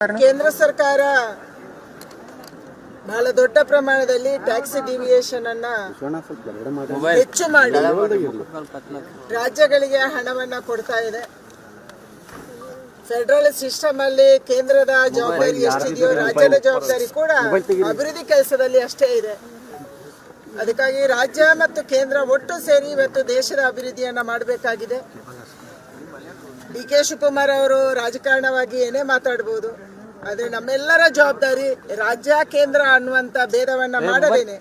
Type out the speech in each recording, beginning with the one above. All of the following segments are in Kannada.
ಕೇಂದ್ರ ಸರ್ಕಾರ ಬಹಳ ದೊಡ್ಡ ಪ್ರಮಾಣದಲ್ಲಿ ಟ್ಯಾಕ್ಸ್ ಡಿವಿಯೇಷನ್ ಅನ್ನ ಹೆಚ್ಚು ಮಾಡಿ ರಾಜ್ಯಗಳಿಗೆ ಹಣವನ್ನ ಕೊಡ್ತಾ ಇದೆ. ಫೆಡರಲ್ ಸಿಸ್ಟಮ್ ಅಲ್ಲಿ ಕೇಂದ್ರದ ಜವಾಬ್ದಾರಿ ಎಷ್ಟಿದೆಯೋ ರಾಜ್ಯದ ಜವಾಬ್ದಾರಿ ಕೂಡ ಅಭಿವೃದ್ಧಿ ಕೆಲಸದಲ್ಲಿ ಅಷ್ಟೇ ಇದೆ. ಅದಕ್ಕಾಗಿ ರಾಜ್ಯ ಮತ್ತು ಕೇಂದ್ರ ಒಟ್ಟು ಸೇರಿ ಇವತ್ತು ದೇಶದ ಅಭಿವೃದ್ಧಿಯನ್ನ ಮಾಡಬೇಕಾಗಿದೆ. ಡಿ.ಕೆ. ಶಿವಕುಮಾರ್ ಅವರು ರಾಜಕಾರಣವಾಗಿ ಏನೇ ಮಾತಾಡಬಹುದು, ಆದರೆ ನಮ್ಮೆಲ್ಲರ ಜವಾಬ್ದಾರಿ ರಾಜ್ಯ ಕೇಂದ್ರ ಅನ್ನುವಂತ ಭೇದವನ್ನ ಮಾಡದೇನೆ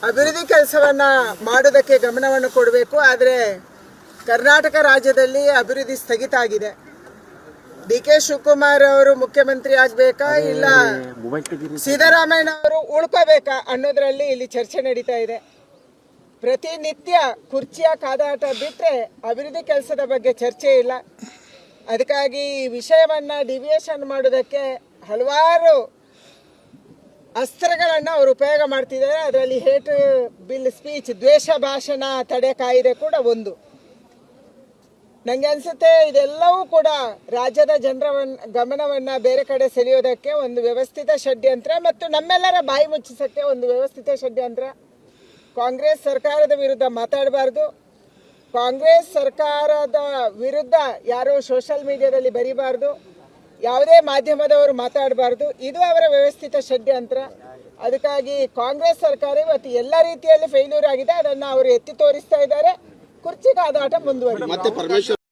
ಅಭಿವೃದ್ಧಿ ಕೆಲಸವನ್ನ ಮಾಡೋದಕ್ಕೆ ಗಮನವನ್ನು ಕೊಡಬೇಕು. ಆದರೆ ಕರ್ನಾಟಕ ರಾಜ್ಯದಲ್ಲಿ ಅಭಿವೃದ್ಧಿ ಸ್ಥಗಿತ ಆಗಿದೆ. ಡಿ.ಕೆ. ಶಿವಕುಮಾರ್ ಅವರು ಮುಖ್ಯಮಂತ್ರಿ ಆಗ್ಬೇಕಾ ಇಲ್ಲ ಸಿದ್ದರಾಮಯ್ಯ ಅವರು ಉಳ್ಕೋಬೇಕಾ ಅನ್ನೋದ್ರಲ್ಲಿ ಇಲ್ಲಿ ಚರ್ಚೆ ನಡೀತಾ ಇದೆ. ಪ್ರತಿನಿತ್ಯ ಕುರ್ಚಿಯ ಕಾದಾಟ ಬಿಟ್ಟರೆ ಅಭಿವೃದ್ಧಿ ಕೆಲಸದ ಬಗ್ಗೆ ಚರ್ಚೆ ಇಲ್ಲ. ಅದಕ್ಕಾಗಿ ಈ ವಿಷಯವನ್ನ ಡಿವಿಯೇಷನ್ ಮಾಡೋದಕ್ಕೆ ಹಲವಾರು ಅಸ್ತ್ರಗಳನ್ನು ಅವರು ಉಪಯೋಗ ಮಾಡ್ತಿದ್ದಾರೆ. ಅದರಲ್ಲಿ ಹೇಟ್ ಬಿಲ್ ಸ್ಪೀಚ್, ದ್ವೇಷ ಭಾಷಣ ತಡೆ ಕಾಯ್ದೆ ಕೂಡ ಒಂದು. ನನಗೆ ಅನ್ಸುತ್ತೆ ಇದೆಲ್ಲವೂ ಕೂಡ ರಾಜ್ಯದ ಜನರ ಗಮನವನ್ನ ಬೇರೆ ಕಡೆ ಸೆಳೆಯೋದಕ್ಕೆ ಒಂದು ವ್ಯವಸ್ಥಿತ ಷಡ್ಯಂತ್ರ ಮತ್ತು ನಮ್ಮೆಲ್ಲರ ಬಾಯಿ ಮುಚ್ಚಿಸಕ್ಕೆ ಒಂದು ವ್ಯವಸ್ಥಿತ ಷಡ್ಯಂತ್ರ. ಕಾಂಗ್ರೆಸ್ ಸರ್ಕಾರದ ವಿರುದ್ಧ ಮಾತಾಡಬಾರ್ದು. ಕಾಂಗ್ರೆಸ್ ಸರ್ಕಾರದ ವಿರುದ್ಧ ಯಾರೋ ಸೋಷಿಯಲ್ ಮೀಡಿಯಾದಲ್ಲಿ ಬರೀಬಾರ್ದು. ಯಾವುದೇ ಮಾಧ್ಯಮದವರು ಮಾತಾಡಬಾರ್ದು. ಇದು ಅವರ ವ್ಯವಸ್ಥಿತ ಷಡ್ಯಂತ್ರ. ಅದಕ್ಕಾಗಿ ಕಾಂಗ್ರೆಸ್ ಸರ್ಕಾರ ಇವತ್ತು ಎಲ್ಲ ರೀತಿಯಲ್ಲಿ ಫೇಲ್ಯೂರ್ ಆಗಿದೆ. ಅದನ್ನು ಅವರು ಎತ್ತಿ ತೋರಿಸ್ತಾ ಇದ್ದಾರೆ. ಕುರ್ಚಿ ಕಾದಾಟ ಮುಂದುವರಿದೆ.